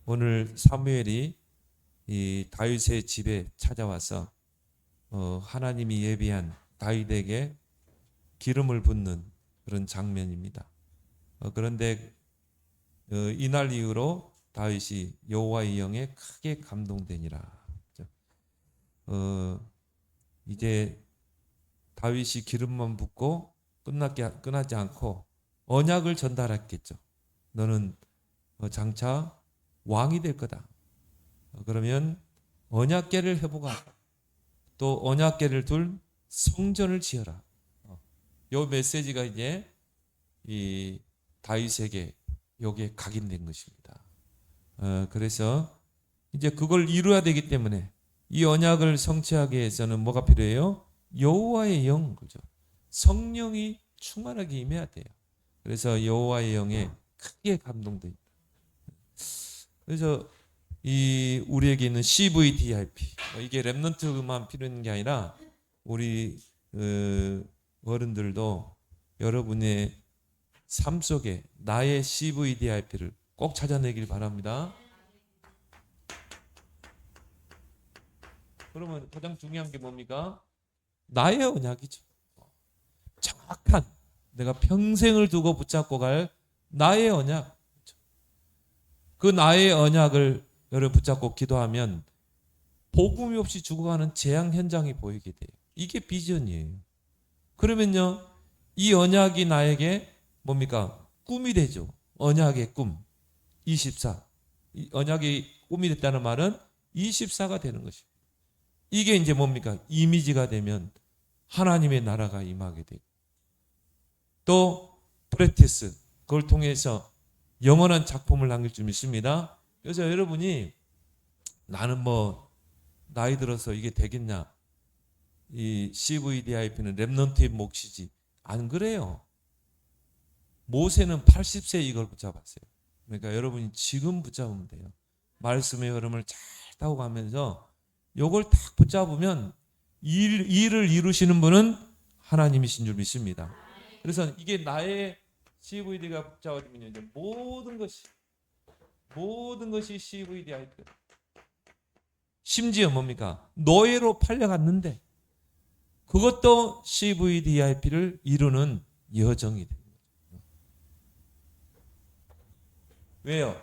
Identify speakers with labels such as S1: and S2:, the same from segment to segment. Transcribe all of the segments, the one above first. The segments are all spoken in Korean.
S1: 오늘 사무엘이 이 다윗의 집에 찾아와서 하나님이 예비한 다윗에게 기름을 붓는 그런 장면입니다. 그런데 이날 이후로 다윗이 여호와의 영에 크게 감동되니라. 이제 다윗이 기름만 붓고 끝나지 않고 언약을 전달했겠죠. 너는 장차 왕이 될 거다. 그러면 언약궤를 회복하고 또 언약궤를 둘 성전을 지어라. 요 메시지가 이제 이 다윗에게 여기에 각인된 것입니다. 그래서 이제 그걸 이루어야 되기 때문에 이 언약을 성취하기 위해서는 뭐가 필요해요? 여호와의 영, 그죠? 성령이 충만하게 임해야 돼요. 그래서 여호와의 영에 크게 감동됩니다. 그래서 이 우리에게 있는 CVDIP, 이게 렘넌트만 필요한 게 아니라 우리 어른들도 여러분의 삶 속에 나의 CVDIP를 꼭 찾아내길 바랍니다. 그러면 가장 중요한 게 뭡니까? 나의 언약이죠. 정확한 내가 평생을 두고 붙잡고 갈 나의 언약. 그 나의 언약을 여러분 붙잡고 기도하면 복음이 없이 죽어가는 재앙 현장이 보이게 돼요. 이게 비전이에요. 그러면요, 이 언약이 나에게 뭡니까? 꿈이 되죠. 언약의 꿈. 24. 이 언약이 꿈이 됐다는 말은 24가 되는 것입니다. 이게 이제 뭡니까? 이미지가 되면 하나님의 나라가 임하게 되고 또 프랙티스, 그걸 통해서 영원한 작품을 남길 줄 믿습니다. 그래서 여러분이 나는 뭐 나이 들어서 이게 되겠냐, 이 CVDIP는 렘넌트의 몫이지, 안 그래요. 모세는 80세 이걸 붙잡았어요. 그러니까 여러분이 지금 붙잡으면 돼요. 말씀의 흐름을 잘 타고 가면서 요걸 딱 붙잡으면 일을 이루시는 분은 하나님이신 줄 믿습니다. 그래서 이게 나의 CVD가 붙잡아지면 이제 모든 것이 CVDIP. 심지어 뭡니까? 노예로 팔려갔는데 그것도 CVDIP를 이루는 여정이 됩니다. 왜요?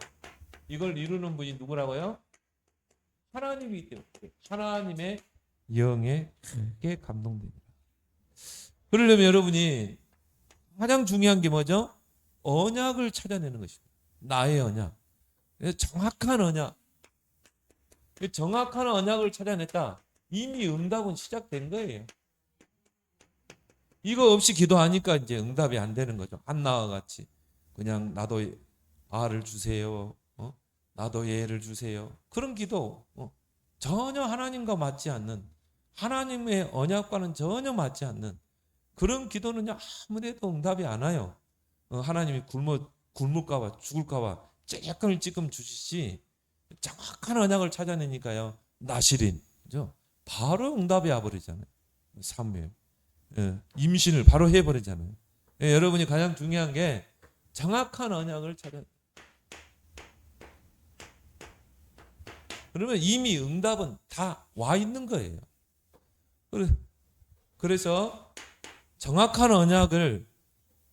S1: 이걸 이루는 분이 누구라고요? 하나님이기 때문에 하나님의 영에 크게 감동됩니다. 그러려면 여러분이 가장 중요한 게 뭐죠? 언약을 찾아내는 것입니다. 나의 언약. 정확한 언약. 정확한 언약을 찾아냈다. 이미 응답은 시작된 거예요. 이거 없이 기도하니까 이제 응답이 안 되는 거죠. 한나와 같이 그냥 나도 아를 주세요. 나도 얘를 주세요. 그런 기도 전혀 하나님과 맞지 않는, 하나님의 언약과는 전혀 맞지 않는 그런 기도는 아무래도 응답이 안 와요. 하나님이 굶을까봐 죽을까봐 찔끔 주시지 정확한 언약을 찾아내니까요. 나시린, 그죠? 바로 응답이 와버리잖아요. 사무엘. 임신을 바로 해버리잖아요. 여러분이 가장 중요한 게 정확한 언약을 찾아. 그러면 이미 응답은 다 와 있는 거예요. 그래서 정확한 언약을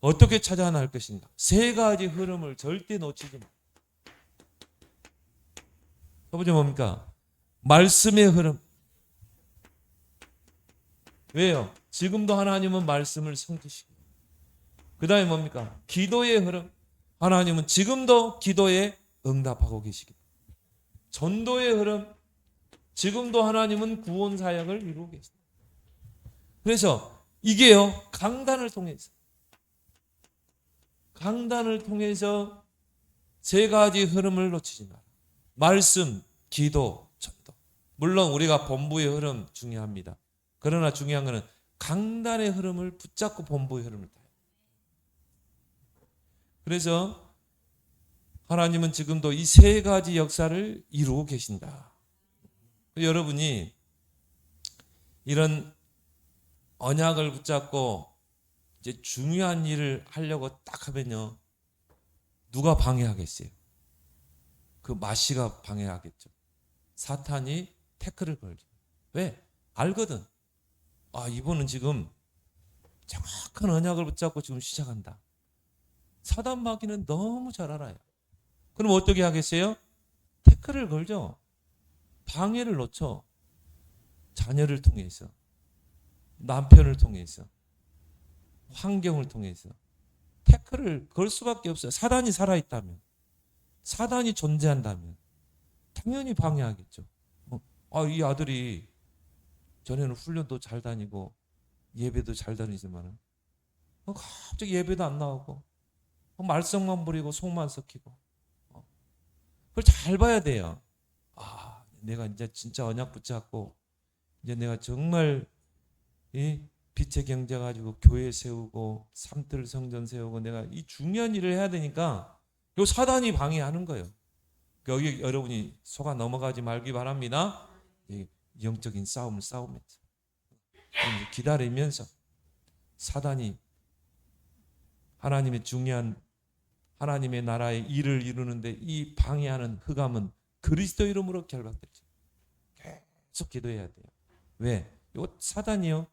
S1: 어떻게 찾아낼 것인가? 세 가지 흐름을 절대 놓치지 마. 첫 번째 뭡니까? 말씀의 흐름. 왜요? 지금도 하나님은 말씀을 성취시키고. 그 다음에 뭡니까? 기도의 흐름. 하나님은 지금도 기도에 응답하고 계시기. 전도의 흐름. 지금도 하나님은 구원 사역을 이루고 계십니다. 그래서 이게요, 강단을 통해서 세 가지 흐름을 놓치지 마라. 말씀, 기도, 전도. 물론 우리가 본부의 흐름 중요합니다. 그러나 중요한 것은 강단의 흐름을 붙잡고 본부의 흐름을 타요. 그래서 하나님은 지금도 이 세 가지 역사를 이루고 계신다. 여러분이 이런 언약을 붙잡고 이제 중요한 일을 하려고 딱 하면요, 누가 방해하겠어요? 그 마씨가 방해하겠죠. 사탄이 태클을 걸죠. 왜? 알거든. 아, 이분은 지금 정확한 언약을 붙잡고 지금 시작한다. 사단 마귀는 너무 잘 알아요. 그럼 어떻게 하겠어요? 태클을 걸죠. 방해를 놓죠. 자녀를 통해서, 남편을 통해서, 환경을 통해서 태클을 걸 수밖에 없어요. 사단이 살아있다면, 사단이 존재한다면 당연히 방해하겠죠. 이 아들이 전에는 훈련도 잘 다니고 예배도 잘 다니지만 갑자기 예배도 안 나오고 말썽만 부리고 속만 썩히고, 그걸 잘 봐야 돼요. 내가 이제 진짜 언약 붙잡고 이제 내가 정말 이 빛의 경제 가지고 교회 세우고 삼뜰 성전 세우고 내가 이 중요한 일을 해야 되니까 요 사단이 방해하는 거예요. 여기 여러분이 속아 넘어가지 말기 바랍니다. 영적인 싸움을 싸우면서 기다리면서 사단이 하나님의 중요한 하나님의 나라의 일을 이루는데 이 방해하는 흑암은 그리스도 이름으로 결박되죠. 계속 기도해야 돼요. 왜? 요 사단이요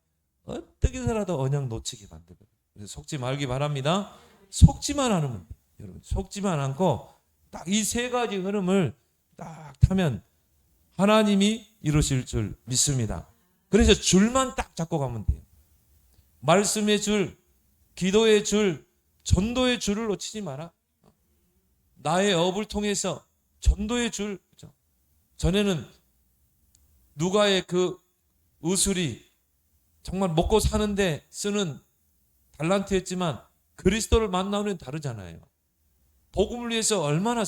S1: 어떻게 해서라도 언약 놓치게 만들어요. 그래서 속지 말기 바랍니다. 속지만 않으면 돼요. 여러분 속지만 않고 딱 이 세 가지 흐름을 딱 타면 하나님이 이루실 줄 믿습니다. 그래서 줄만 딱 잡고 가면 돼요. 말씀의 줄, 기도의 줄, 전도의 줄을 놓치지 마라. 나의 업을 통해서 전도의 줄. 전에는 누가의 그 의술이 정말 먹고 사는데 쓰는 달란트였지만 그리스도를 만나면 다르잖아요. 복음을 위해서 얼마나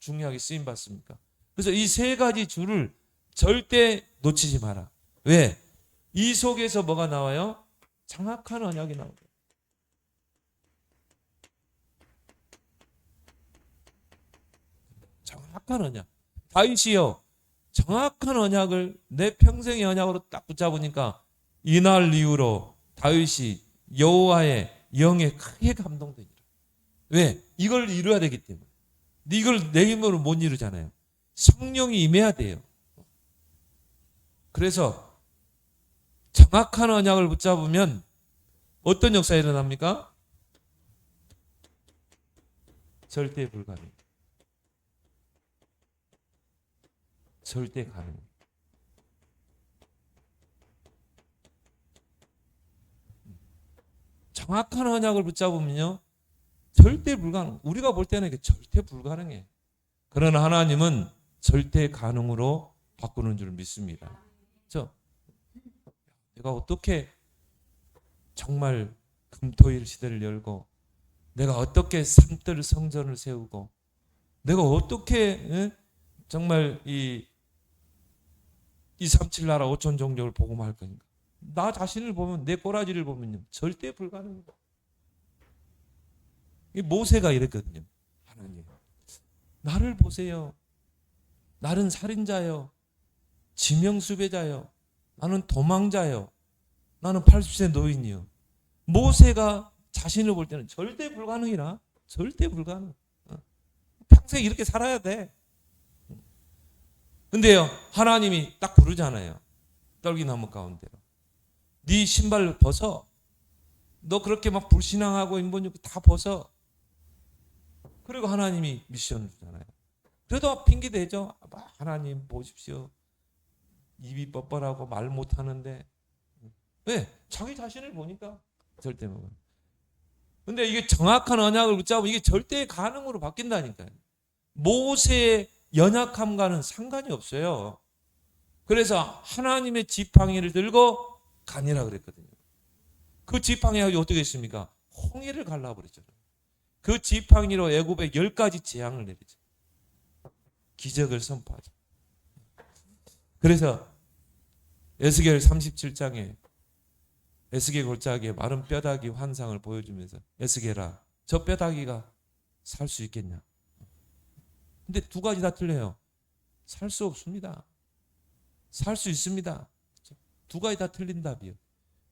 S1: 중요하게 쓰임 받습니까? 그래서 이 세 가지 줄을 절대 놓치지 마라. 왜? 이 속에서 뭐가 나와요? 정확한 언약이 나오죠. 정확한 언약. 다윗이요 정확한 언약을 내 평생의 언약으로 딱 붙잡으니까 이날 이후로 다윗이 여호와의 영에 크게 감동되니라. 왜? 이걸 이루어야 되기 때문에. 이걸 내 힘으로 못 이루잖아요. 성령이 임해야 돼요. 그래서 정확한 언약을 붙잡으면 어떤 역사가 일어납니까? 절대 불가능. 절대 가능. 정확한 언약을 붙잡으면요 절대 불가능. 우리가 볼 때는 이게 절대 불가능해. 그러나 하나님은 절대 가능으로 바꾸는 줄 믿습니다. 내가 어떻게 정말 금토일 시대를 열고 내가 어떻게 삼뜰 성전을 세우고 내가 어떻게 정말 이 237 나라 5천 종족을 복음할 거니까. 나 자신을 보면 내 꼬라지를 보면 절대 불가능해요. 모세가 이랬거든요. 하나님 나를 보세요. 나는 살인자요. 지명수배자요. 나는 도망자요. 나는 80세 노인이요. 모세가 자신을 볼 때는 절대 불가능이라. 절대 불가능. 평생 이렇게 살아야 돼. 근데요 하나님이 딱 부르잖아요. 떨기나무 가운데로. 네 신발 벗어. 너 그렇게 막 불신앙하고 인본주의 다 벗어. 그리고 하나님이 미션을 주잖아요. 그래도 핑계 대죠. 하나님 보십시오. 입이 뻣뻣하고 말 못하는데. 왜? 자기 자신을 보니까 절대 못. 근데 이게 정확한 언약을 붙잡으면 이게 절대 가능으로 바뀐다니까요. 모세의 연약함과는 상관이 없어요. 그래서 하나님의 지팡이를 들고 가니라 그랬거든요. 그 지팡이가 어떻게 했습니까? 홍해를 갈라버렸잖아요. 그 지팡이로 애굽에 10가지 재앙을 내리죠. 기적을 선포하죠. 그래서 에스겔 37장에 에스겔 골짜기에 마른 뼈다귀 환상을 보여주면서 에스겔아 저 뼈다귀가 살 수 있겠냐. 근데 두 가지 다 틀려요. 살 수 없습니다. 살 수 있습니다. 두 가지 다 틀린 답이에요.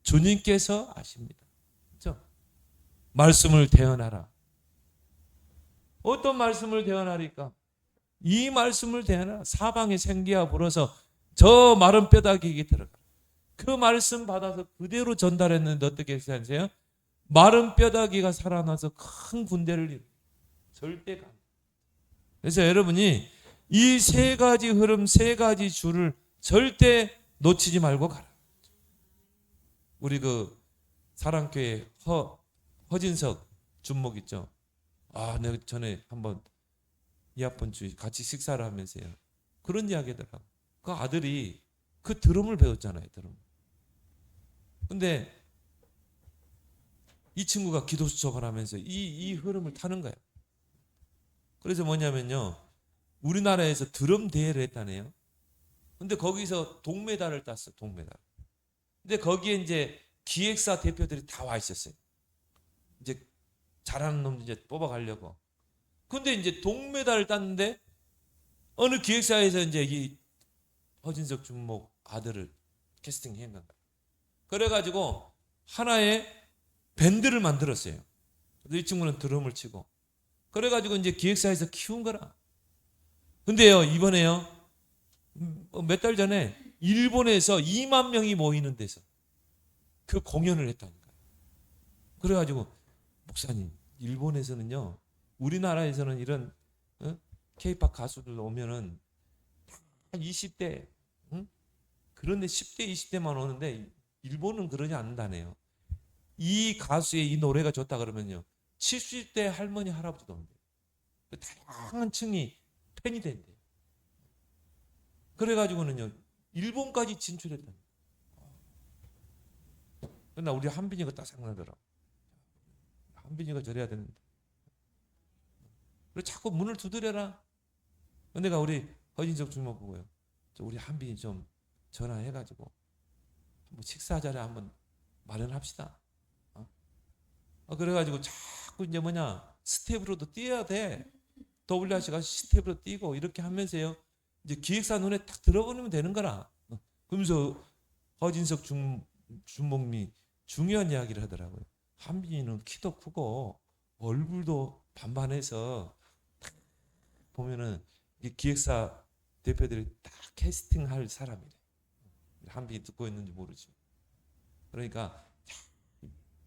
S1: 주님께서 아십니다. 그렇죠? 말씀을 대언하라. 어떤 말씀을 대언하리까? 이 말씀을 대하나 사방에 생기가 불어서 저 마른 뼈다귀에게 들어가. 그 말씀 받아서 그대로 전달했는데 어떻게 하세요? 마른 뼈다귀가 살아나서 큰 군대를 이루고 절대 가. 그래서 여러분이 이 세 가지 흐름, 세 가지 줄을 절대 놓치지 말고 가라. 우리 그 사랑교회 허진석 준목 있죠. 내가 전에 한번 이학번 주 같이 식사를 하면서요. 그런 이야기 하더라고. 그 아들이 그 드럼을 배웠잖아요. 드럼. 근데 이 친구가 기도 수첩을 하면서 이 흐름을 타는 거예요. 그래서 뭐냐면요. 우리나라에서 드럼 대회를 했다네요. 근데 거기서 동메달을 땄어. 동메달. 근데 거기에 이제 기획사 대표들이 다 와 있었어요. 이제 잘하는 놈들 이제 뽑아가려고. 근데 이제 동메달을 땄는데 어느 기획사에서 이제 이 허진석 준목 아들을 캐스팅한 건가. 그래가지고 하나의 밴드를 만들었어요. 이 친구는 드럼을 치고. 그래가지고 이제 기획사에서 키운 거라. 근데요, 이번에요, 몇 달 전에 일본에서 2만 명이 모이는 데서 그 공연을 했다니까요. 그래가지고, 목사님, 일본에서는요, 우리나라에서는 이런 K-팝 가수들 오면은 다 20대, 그런데 10대, 20대만 오는데 일본은 그러지 않는다네요. 이 가수의 이 노래가 좋다 그러면요, 70대 할머니, 할아버지도 온대요. 다양한 층이 팬이 된대요. 그래가지고는요, 일본까지 진출했다. 그러나 우리 한빈이가 딱 생각나더라고. 한빈이가 저래야 되는데. 그래 자꾸 문을 두드려라. 내가 우리 허진석 주목 보고요. 우리 한빈이 좀 전화해가지고 한번 식사 자리 한번 마련합시다. 그래가지고 자꾸 이제 스텝으로도 뛰어야 돼. WRC가 스텝으로 뛰고 이렇게 하면서요. 이제 기획사 눈에 딱 들어버리면 되는 거라. 그러면서 허진석 준목이 중요한 이야기를 하더라고요. 한빈이는 키도 크고 얼굴도 반반해서 보면은 이 기획사 대표들이 다 캐스팅할 사람이래. 한빈이 듣고 있는지 모르지. 그러니까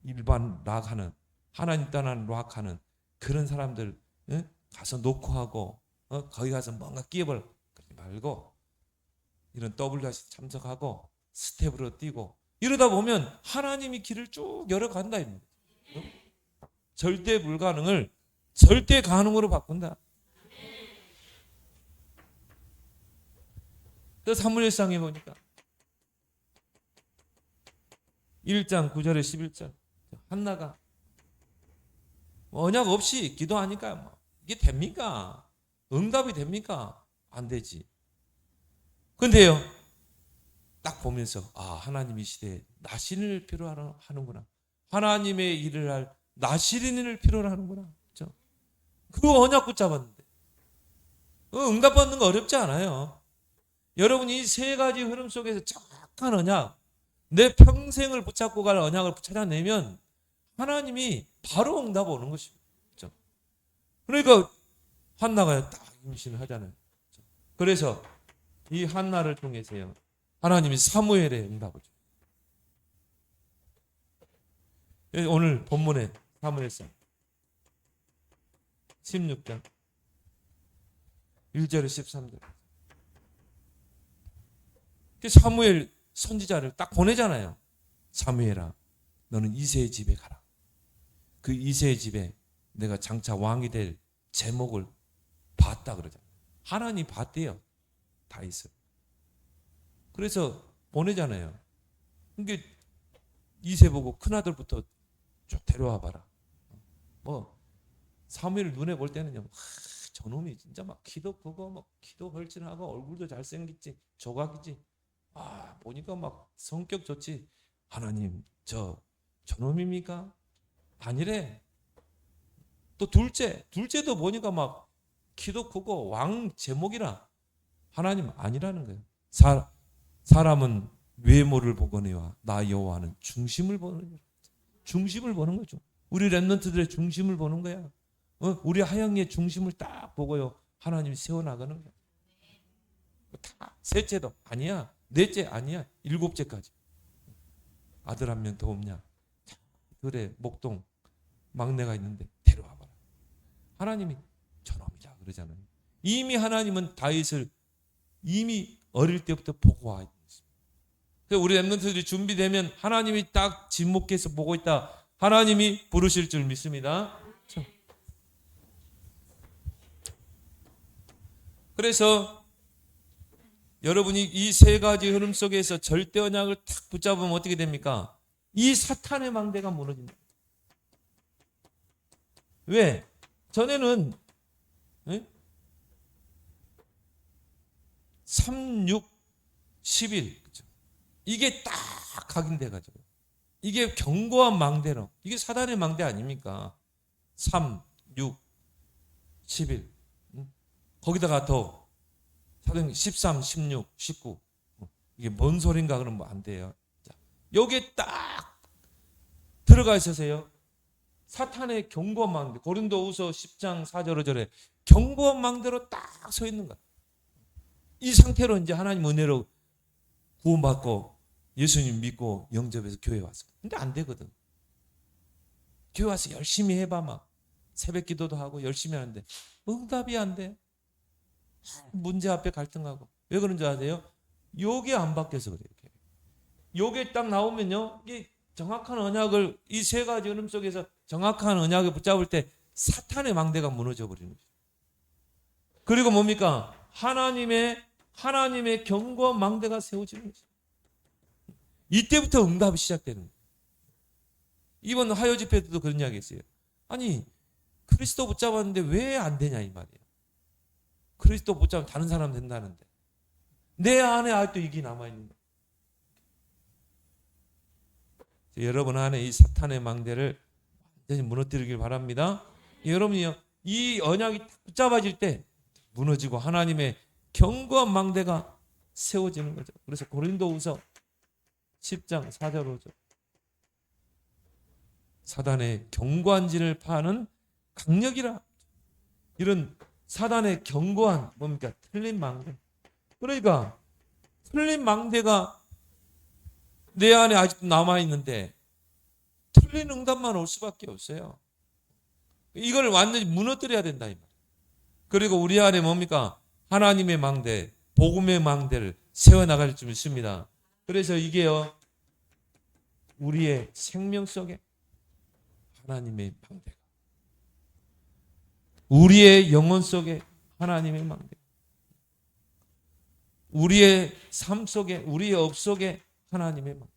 S1: 일반 락하는 하나님 떠난 락하는 그런 사람들 가서 녹화하고 거기 가서 뭔가 끼어볼 그러지 말고 이런 WRC 참석하고 스텝으로 뛰고 이러다 보면 하나님이 길을 쭉 열어간다. 절대 불가능을 절대 가능으로 바꾼다. 그래서 사무엘상에 보니까 1장 9절에 11절 한나가 언약 없이 기도하니까 이게 됩니까? 응답이 됩니까? 안 되지. 근데요, 딱 보면서 하나님 이 시대에 나신을 필요로 하는구나. 하나님의 일을 할 나시린을 필요로 하는구나. 그렇죠? 그거 언약 붙잡았는데 응답받는 거 어렵지 않아요. 여러분이 이 세 가지 흐름 속에서 정확한 언약, 내 평생을 붙잡고 갈 언약을 찾아내면 하나님이 바로 응답 오는 것입니다. 그렇죠? 그러니까 한나가 딱 임신을 하잖아요. 그렇죠? 그래서 이 한나를 통해서요, 하나님이 사무엘의 응답을 줘요. 오늘 본문에 사무엘상 16장 1절에 13절 사무엘 선지자를 딱 보내잖아요. 사무엘아, 너는 이새의 집에 가라. 그 이새의 집에 내가 장차 왕이 될 제목을 봤다 그러잖아요. 하나님 봤대요. 다 있어. 그래서 보내잖아요. 그러니까 이새 보고 큰아들부터 쭉 데려와 봐라. 사무엘 눈에 볼 때는요, 저놈이 진짜 막 키도 크고 막 키도 헐진하고 얼굴도 잘생겼지, 조각이지. 보니까 막 성격 좋지. 하나님, 저놈입니까? 아니래. 또 둘째도 보니까 막 키도 크고 왕 제목이라. 하나님 아니라는 거예요. 사람은 외모를 보거니와 나 여호와는 중심을 보는 거예요. 중심을 보는 거죠. 우리 렘넌트들의 중심을 보는 거야. 우리 하영이의 중심을 딱 보고요, 하나님이 세워나가는 거야. 다 셋째도 아니야, 넷째 아니야, 일곱째까지. 아들 한 명 더 없냐? 그래, 목동 막내가 있는데 데려와 봐라. 하나님이 저놈이자 그러잖아요. 이미 하나님은 다윗을 이미 어릴 때부터 보고 와 있습니다. 그래서 우리 렘넌트들이 준비되면 하나님이 딱 진목해서 보고 있다. 하나님이 부르실 줄 믿습니다. 그래서 여러분이 이 세 가지 흐름 속에서 절대 언약을 탁 붙잡으면 어떻게 됩니까? 이 사탄의 망대가 무너진다. 왜? 전에는 3, 6, 11 그렇죠? 이게 딱 각인돼가지고 이게 견고한 망대로 이게 사단의 망대 아닙니까? 3, 6, 11 거기다가 더 사도행 13, 16, 19 이게 뭔 소린가 그러면 뭐 안 돼요. 자, 여기에 딱 들어가 있으세요. 사탄의 견고한 망대 고린도후서 10장 4절 5절에 견고한 망대로 딱 서 있는 거야. 이 상태로 이제 하나님 은혜로 구원받고 예수님 믿고 영접해서 교회 왔어. 근데 안 되거든. 교회 와서 열심히 해봐 막 새벽 기도도 하고 열심히 하는데 응답이 안 돼. 문제 앞에 갈등하고 왜 그런 줄 아세요? 요게 안 바뀌어서 그래요. 요게 딱 나오면요, 이 정확한 언약을 이 세 가지 흐름 속에서 정확한 언약을 붙잡을 때 사탄의 망대가 무너져 버리는 거죠. 그리고 뭡니까? 하나님의 견고한 망대가 세워지는 거죠. 이때부터 응답이 시작되는 거예요. 이번 화요 집회 때도 그런 이야기 했어요. 아니 그리스도 붙잡았는데 왜 안 되냐 이 말이에요. 그리스도 붙잡으면 다른 사람 된다는데 내 안에 아직도 이게 남아있는 거예요. 여러분 안에 이 사탄의 망대를 완전히 무너뜨리길 바랍니다. 여러분이요 이 언약이 붙잡아질 때 무너지고 하나님의 견고한 망대가 세워지는 거죠. 그래서 고린도후서 10장 4절 5절 사단의 견고한 진을 파는 강력이라. 이런 사단의 견고한 뭡니까? 틀린 망대. 그러니까 틀린 망대가 내 안에 아직도 남아있는데 틀린 응답만 올 수밖에 없어요. 이걸 완전히 무너뜨려야 된다 이 말. 그리고 우리 안에 뭡니까? 하나님의 망대, 복음의 망대를 세워나갈 줄 믿습니다. 그래서 이게요 우리의 생명 속에 하나님의 망대가, 우리의 영혼 속에 하나님의 망대, 우리의 삶 속에, 우리의 업 속에 하나님의 망대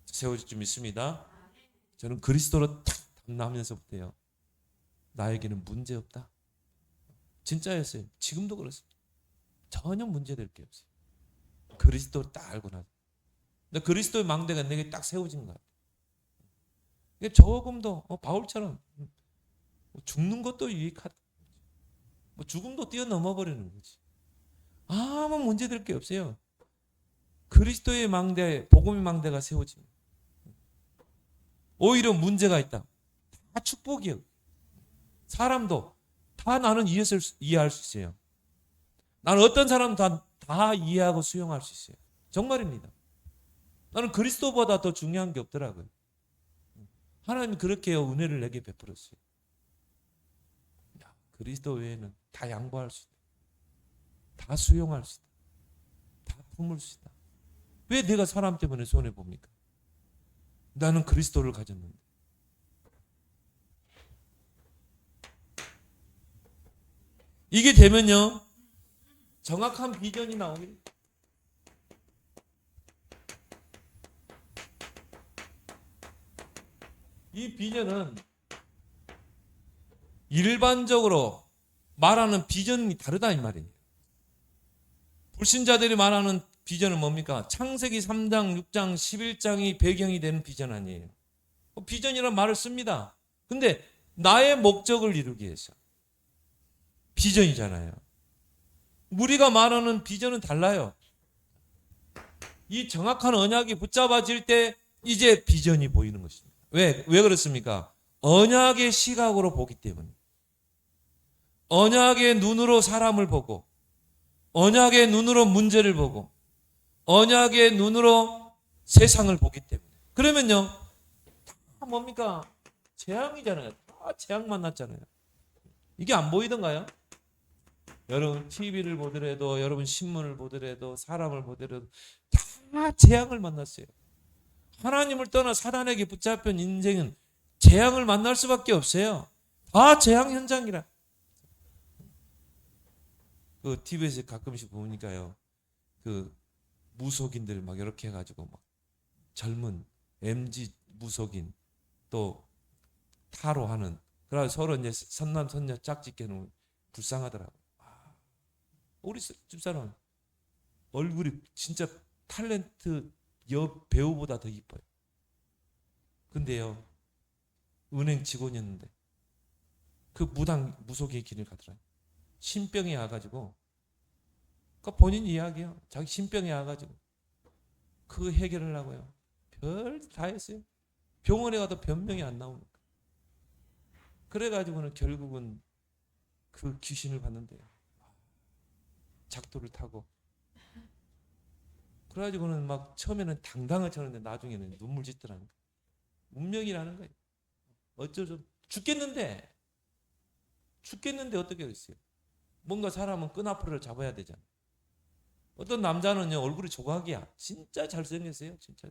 S1: 세워질 줄 믿습니다. 저는 그리스도로 탁 담나면서부터요 나에게는 문제 없다. 진짜였어요. 지금도 그렇습니다. 전혀 문제될 게 없어요. 그리스도를 딱 알고 나서. 근데 그리스도의 망대가 내게 딱 세워진 것 같아요. 조금도 바울처럼 죽는 것도 유익하다. 죽음도 뛰어넘어 버리는 거지. 아무 문제될 게 없어요. 그리스도의 망대, 복음의 망대가 세워진. 오히려 문제가 있다. 다 축복이에요. 사람도 다 나는 이해할 수 있어요. 나는 어떤 사람 다 이해하고 수용할 수 있어요. 정말입니다. 나는 그리스도보다 더 중요한 게 없더라고요. 하나님이 그렇게 은혜를 내게 베풀었어요. 그리스도 외에는 다 양보할 수 있다. 다 수용할 수 있다. 다 품을 수 있다. 왜 내가 사람 때문에 손해봅니까? 나는 그리스도를 가졌는데. 이게 되면요 정확한 비전이 나옵니다. 이 비전은 일반적으로 말하는 비전이 다르다 이 말이에요. 불신자들이 말하는 비전은 뭡니까? 창세기 3장, 6장, 11장이 배경이 되는 비전 아니에요. 비전이라는 말을 씁니다. 근데 나의 목적을 이루기 위해서 비전이잖아요. 우리가 말하는 비전은 달라요. 이 정확한 언약이 붙잡아질 때 이제 비전이 보이는 것입니다. 왜 그렇습니까? 언약의 시각으로 보기 때문에. 언약의 눈으로 사람을 보고, 언약의 눈으로 문제를 보고, 언약의 눈으로 세상을 보기 때문에. 그러면요, 다 뭡니까? 재앙이잖아요. 다 재앙 만났잖아요. 이게 안 보이던가요? 여러분 TV를 보더라도, 여러분 신문을 보더라도, 사람을 보더라도 다 재앙을 만났어요. 하나님을 떠나 사단에게 붙잡힌 인생은 재앙을 만날 수밖에 없어요. 다 재앙 현장이라. 그 TV에서 가끔씩 보니까요, 그 무속인들 막 이렇게 해가지고 막 젊은 MZ 무속인 또 타로 하는, 그래서 서로 이제 선남 선녀 짝짓기는 불쌍하더라고. 우리 집사람 얼굴이 진짜 탤런트 여 배우보다 더 이뻐요. 근데요, 은행 직원이었는데 그 무당 무속의 길을 가더라. 신병이 와가지고, 그 본인 이야기요. 자기 신병이 와가지고 그 해결을 하고요. 별 다 했어요. 병원에 가도 변명이 안 나오니까. 그래가지고는 결국은 그 귀신을 봤는데요, 작도를 타고. 그래가지고는 막 처음에는 당당을 쳤는데 나중에는 눈물 짓더라는 거예요. 운명이라는 거예요. 어쩔 수 없, 죽겠는데 어떻게 했어요? 뭔가 사람은 끈앞으로 잡아야 되잖아. 어떤 남자는요, 얼굴이 조각이야. 진짜 잘생겼어요. 진짜.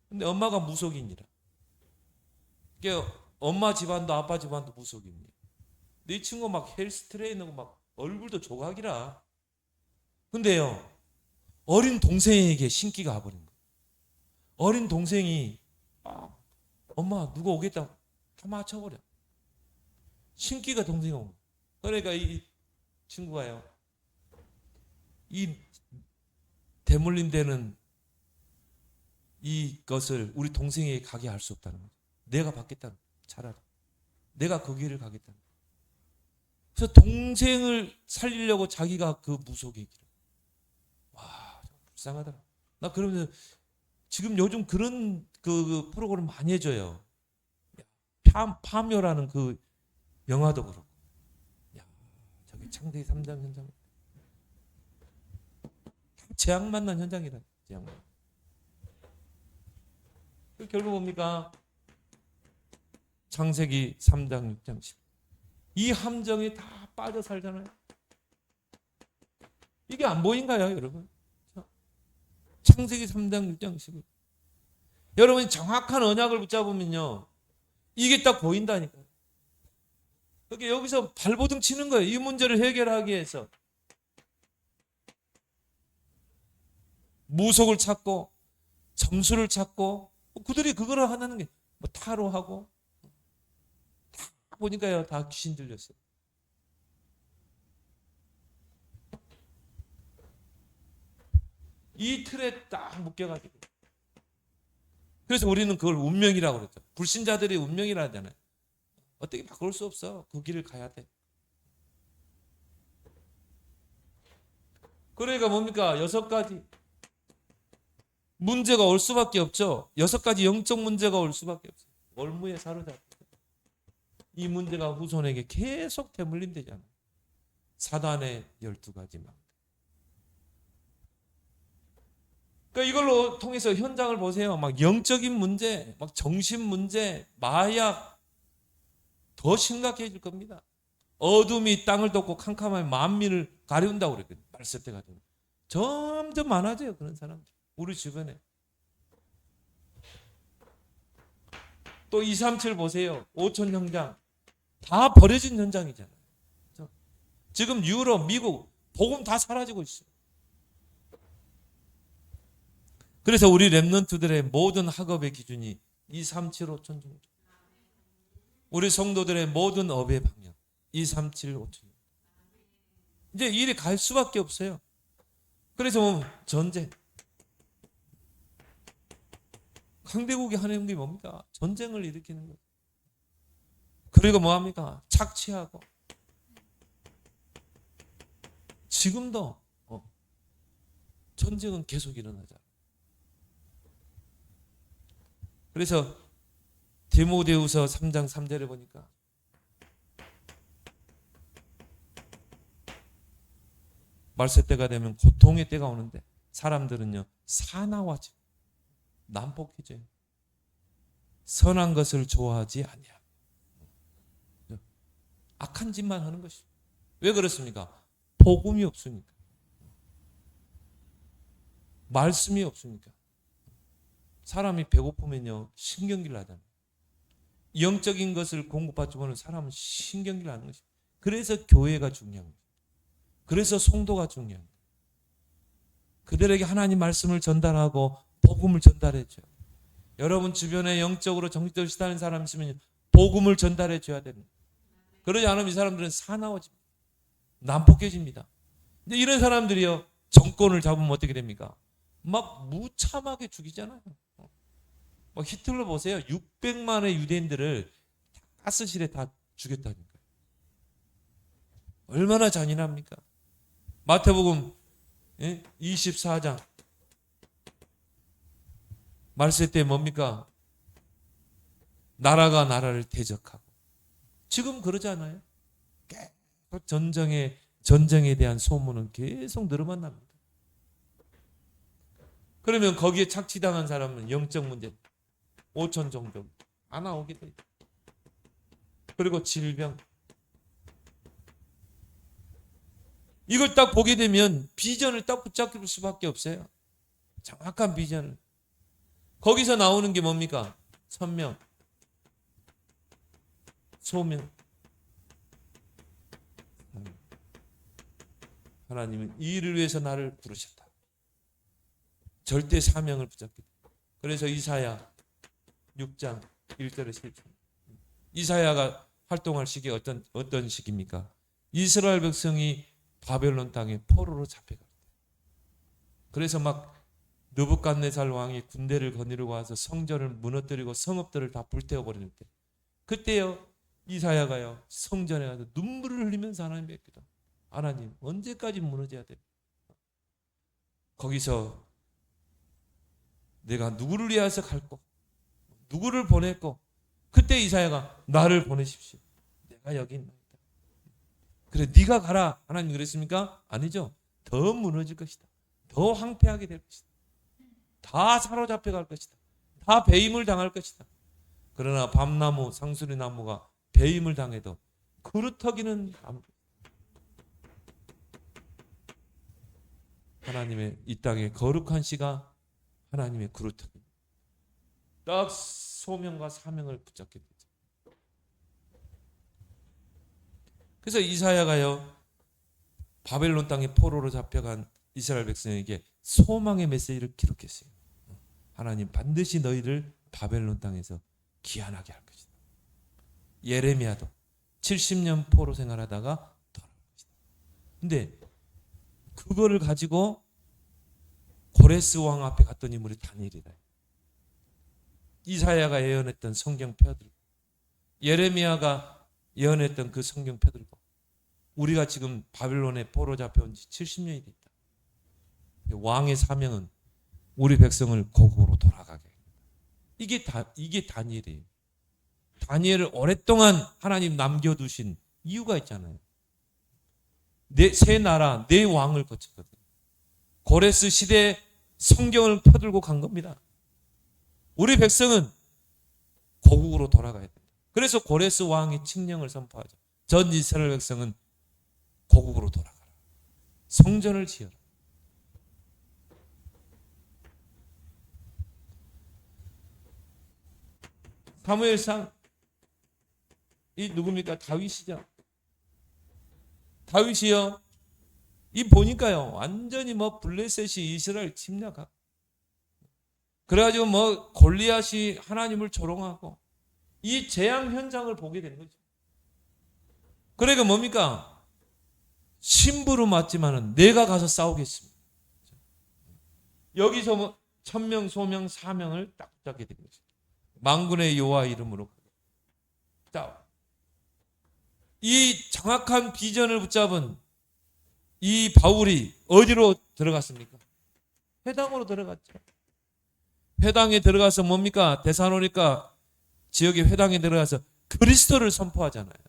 S1: 근데 엄마가 무속인이라. 그러니까 엄마 집안도 아빠 집안도 무속인이에요. 내 친구 막 헬스 트레이너고 막 얼굴도 조각이라. 근데요, 어린 동생에게 신기가 와버린 거예요. 어린 동생이 엄마 누가 오겠다 다 맞춰버려. 신기가 동생이 온 거예요. 그러니까 이 친구가요, 이 대물림 되는 이것을 우리 동생에게 가게 할 수 없다는 거죠. 내가 받겠다는 거예요. 차라리 내가 그 길을 가겠다는 거예요. 그래서 동생을 살리려고 자기가 그 무속의 길을. 와, 불쌍하더라. 나 그러면서 지금 요즘 그런 그 프로그램 많이 해줘요. 파묘라는 그 영화도 그렇고. 야, 저기 창세기 3장 현장 재앙 만난 현장이라. 재앙. 결국 뭡니까? 창세기 3장 6장 10. 이 함정에 다 빠져 살잖아요. 이게 안 보인가요, 여러분? 창세기 3장 6장 10. 여러분이 정확한 언약을 붙잡으면요, 이게 딱 보인다니까요. 그게 여기서 발버둥 치는 거예요. 이 문제를 해결하기 위해서 무속을 찾고 점수를 찾고, 그들이 그거를 하는 게 뭐 타로하고, 다 보니까요, 다 귀신 들렸어요. 이 틀에 딱 묶여가지고. 그래서 우리는 그걸 운명이라고 그랬죠. 불신자들이 운명이라 하잖아요. 어떻게 바꿀 수 없어. 그 길을 가야 돼. 그러니까 뭡니까? 6가지 문제가 올 수밖에 없죠. 6가지 영적 문제가 올 수밖에 없어요. 월무에 사로잡혀. 이 문제가 후손에게 계속 대물림되잖아요. 사단의 12가지 막. 그러니까 이걸로 통해서 현장을 보세요. 막 영적인 문제, 막 정신 문제, 마약 더 심각해질 겁니다. 어둠이 땅을 덮고 캄캄한 만민을 가리운다고 그랬거든요. 말세 때 가지고 점점 많아져요. 그런 사람들 우리 주변에. 또 237 보세요. 5천 현장 다 버려진 현장이잖아요. 지금 유럽, 미국 복음 다 사라지고 있어요. 그래서 우리 렘넌트들의 모든 학업의 기준이 237 5천 정도. 우리 성도들의 모든 업의 방향 237 5천. 이제 일이 갈 수밖에 없어요. 그래서 뭐 전쟁. 강대국이 하는 게 뭡니까? 전쟁을 일으키는 거예요. 그리고 뭐합니까? 착취하고. 지금도 전쟁은 계속 일어나잖아요. 그래서 디모데후서 3장 3절에 보니까 말세 때가 되면 고통의 때가 오는데 사람들은요 사나워져, 난폭해져요. 선한 것을 좋아하지 아니야. 악한 짓만 하는 것이. 왜 그렇습니까? 복음이 없으니까. 말씀이 없으니까. 사람이 배고프면요 신경질 나잖아요. 영적인 것을 공급받지 못하는 사람은 신경질 나는 것입니다. 그래서 교회가 중요한 거예요. 그래서 성도가 중요한 거예요. 그들에게 하나님 말씀을 전달하고 복음을 전달해줘요. 여러분 주변에 영적으로 정신적으로 시달리는 사람 있으면 복음을 전달해줘야 됩니다. 그러지 않으면 이 사람들은 사나워집니다. 난폭해집니다. 근데 이런 사람들이요 정권을 잡으면 어떻게 됩니까? 막 무참하게 죽이잖아요. 막 히틀러 보세요. 600만의 유대인들을 가스실에 다 죽였다니까요. 얼마나 잔인합니까? 마태복음 24장 말세 때 뭡니까? 나라가 나라를 대적하고. 지금 그러지 않아요? 계속 전쟁에 대한 소문은 계속 늘어만 납니다. 그러면 거기에 착취당한 사람은 영적 문제 5천 정도 안 나오게 돼요. 그리고 질병. 이걸 딱 보게 되면 비전을 딱 붙잡을 수밖에 없어요. 정확한 비전을. 거기서 나오는 게 뭡니까? 선명, 소명. 하나님은 이 일을 위해서 나를 부르셨다. 절대 사명을 붙잡게 돼. 그래서 이사야 6장 1절에 7절. 이사야가 활동할 시기 어떤 시기입니까? 이스라엘 백성이 바벨론 땅에 포로로 잡혀갈 때. 그래서 막 느부갓네살 왕이 군대를 거느리고 와서 성전을 무너뜨리고 성읍들을 다 불태워 버리는 때. 그때요 이사야가요 성전에 가서 눈물을 흘리면서 하나님께 기도. 하나님 언제까지 무너져야 돼? 거기서 내가 누구를 위해서 갈고 누구를 보냈고 그때 이사야가 나를 보내십시오. 내가 여기 있나이다. 그래 네가 가라. 하나님 그랬습니까? 아니죠. 더 무너질 것이다. 더 황폐하게 될 것이다. 다 사로잡혀 갈 것이다. 다 배임을 당할 것이다. 그러나 밤나무 상수리 나무가 배임을 당해도 그루터기는 나무. 하나님의 이 땅의 거룩한 씨가 하나님의 그루터기. 딱 소명과 사명을 붙잡게 되죠. 그래서 이사야가요 바벨론 땅에 포로로 잡혀간 이스라엘 백성에게 소망의 메시지를 기록했어요. 하나님 반드시 너희를 바벨론 땅에서 귀환하게 할 것이다. 예레미야도 70년 포로 생활하다가 돌아올 것이다. 근데 그거를 가지고 고레스 왕 앞에 갔던 인물이 다니엘이다. 이사야가 예언했던 성경 펴들고 예레미야가 예언했던 그 성경 펴들고 우리가 지금 바벨론에 포로 잡혀온 지 70년이 됐다. 왕의 사명은 우리 백성을 고국으로 돌아가게. 이게 다니엘이에요. 다니엘을 오랫동안 하나님 남겨두신 이유가 있잖아요. 새 나라, 내 왕을 거쳤거든요. 고레스 시대에 성경을 펴들고 간 겁니다. 우리 백성은 고국으로 돌아가야 된다. 그래서 고레스 왕이 칙령을 선포하죠. 전 이스라엘 백성은 고국으로 돌아가라. 성전을 지어라. 사무엘상 이 누굽니까? 다윗이죠. 다윗이요. 이 보니까요. 완전히 블레셋이 이스라엘 침략하고 그래가지고 골리앗이 하나님을 조롱하고 이 재앙 현장을 보게 된 거죠. 그러니까 뭡니까? 심부름 맞지만은 내가 가서 싸우겠습니다. 여기서 천명, 소명, 사명을 딱 붙잡게 된 거죠. 만군의 여호와 이름으로. 자, 이 정확한 비전을 붙잡은 이 바울이 어디로 들어갔습니까? 회당으로 들어갔죠. 회당에 들어가서 뭡니까? 데살로니가 지역의 회당에 들어가서 그리스도를 선포하잖아요.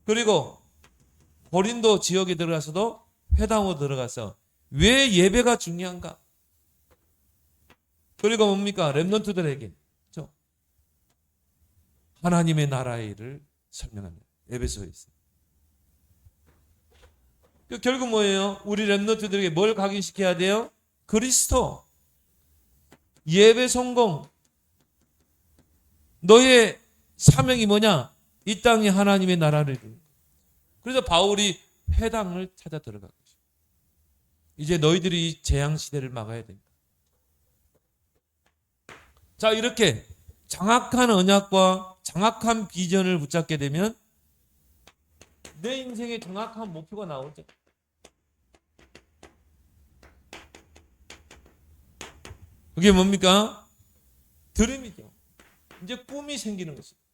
S1: 그리고 고린도 지역에 들어가서도 회당으로 들어가서 왜 예배가 중요한가? 그리고 뭡니까? 렘넌트들에게 하나님의 나라의 일을 설명합니다. 에베소에 있어요. 결국 뭐예요? 우리 렘넌트들에게 뭘 각인시켜야 돼요? 그리스도, 예배 성공. 너의 사명이 뭐냐? 이 땅에 하나님의 나라를 이루는. 그래서 바울이 회당을 찾아 들어간 것이죠. 이제 너희들이 이 재앙 시대를 막아야 된다. 자, 이렇게 정확한 언약과 정확한 비전을 붙잡게 되면 내 인생에 정확한 목표가 나오죠. 그게 뭡니까? 드림이죠. 이제 꿈이 생기는 것입니다.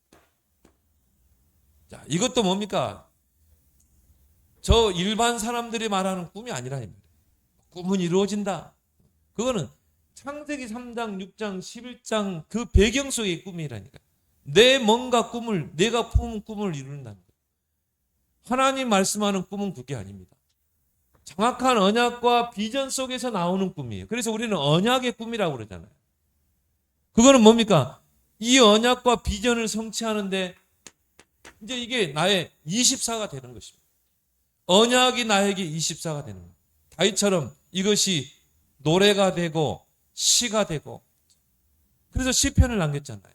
S1: 자, 이것도 뭡니까? 저 일반 사람들이 말하는 꿈이 아니라는 거예요. 꿈은 이루어진다. 그거는 창세기 3장, 6장, 11장 그 배경 속의 꿈이라니까. 내 뭔가 꿈을, 내가 품은 꿈을 이룬다는 거예요. 하나님 말씀하는 꿈은 그게 아닙니다. 정확한 언약과 비전 속에서 나오는 꿈이에요. 그래서 우리는 언약의 꿈이라고 그러잖아요. 그거는 뭡니까? 이 언약과 비전을 성취하는데 이제 이게 나의 24가 되는 것입니다. 언약이 나에게 24가 되는 거예요. 다윗처럼 이것이 노래가 되고 시가 되고, 그래서 시편을 남겼잖아요.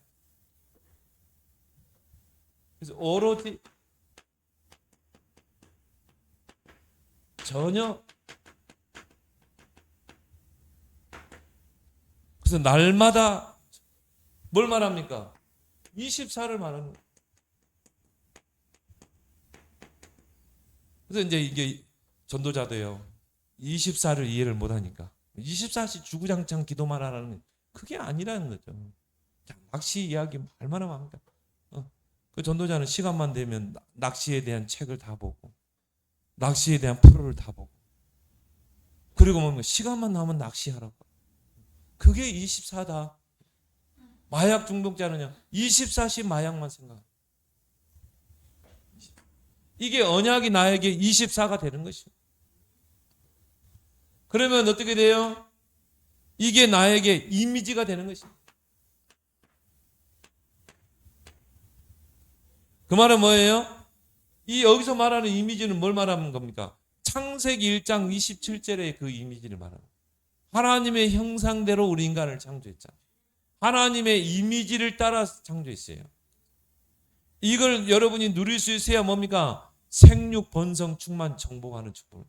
S1: 그래서 오로지 전혀, 그래서 날마다 뭘 말합니까? 24를 말하는 거예요. 그래서 이제 이게 전도자도요, 24를 이해를 못하니까 24시 주구장창 기도만 하라는, 그게 아니라는 거죠. 낚시 이야기 얼마나 많은가. 그 전도자는 시간만 되면 낚시에 대한 책을 다 보고, 낚시에 대한 프로를 다 보고, 그리고 뭐 시간만 나면 낚시하라고. 그게 24다. 마약 중독자는요, 24시 마약만 생각합니다. 이게 언약이 나에게 24가 되는 것이죠. 그러면 어떻게 돼요? 이게 나에게 이미지가 되는 것입니다. 그 말은 뭐예요? 이 여기서 말하는 이미지는 뭘 말하는 겁니까? 창세기 1장 27절의 그 이미지를 말합니다. 하나님의 형상대로 우리 인간을 창조했잖아요. 하나님의 이미지를 따라 창조했어요. 이걸 여러분이 누릴 수 있어야 뭡니까? 생육, 번성, 충만, 정복하는 축복.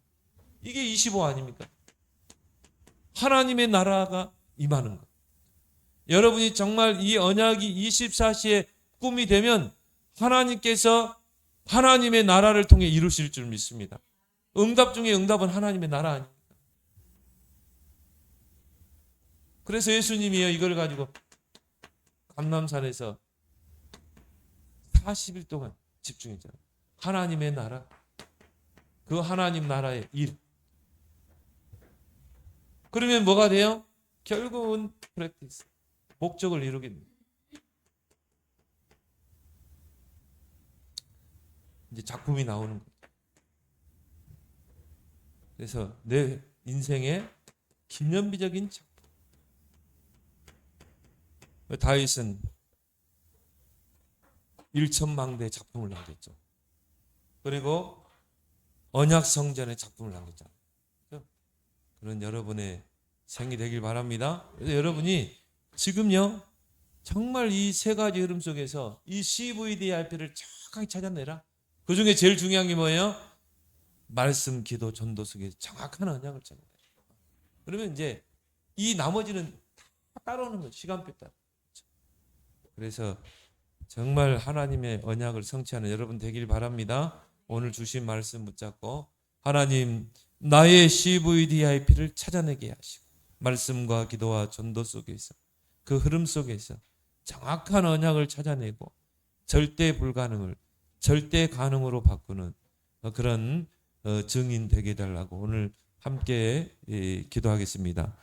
S1: 이게 25 아닙니까? 하나님의 나라가 임하는 것. 여러분이 정말 이 언약이 24시의 꿈이 되면 하나님께서 하나님의 나라를 통해 이루실 줄 믿습니다. 응답 중에 응답은 하나님의 나라 아닙니까? 그래서 예수님이요, 이걸 가지고 감람산에서 40일 동안 집중했잖아요. 하나님의 나라, 그 하나님 나라의 일. 그러면 뭐가 돼요? 결국은 프랙티스, 목적을 이루게 됩니다. 이제 작품이 나오는 거죠. 그래서 내 인생의 기념비적인 작품. 다윗은 1천망대 작품을 남겼죠. 그리고 언약 성전의 작품을 남겼잖아요. 그런 여러분의 생이 되길 바랍니다. 그래서 여러분이 지금요, 정말 이 세 가지 흐름 속에서 이 CVDIP를 정확하게 찾아내라. 그 중에 제일 중요한 게 뭐예요? 말씀, 기도, 전도 속에서 정확한 언약을 찾아내라. 그러면 이제 이 나머지는 다 따라오는 거예요. 시간표 따라. 그래서 정말 하나님의 언약을 성취하는 여러분 되길 바랍니다. 오늘 주신 말씀 붙잡고 하나님, 나의 CVDIP를 찾아내게 하시고, 말씀과 기도와 전도 속에서, 그 흐름 속에서 정확한 언약을 찾아내고 절대 불가능을 절대 가능으로 바꾸는 그런 증인 되게 해달라고 오늘 함께 기도하겠습니다.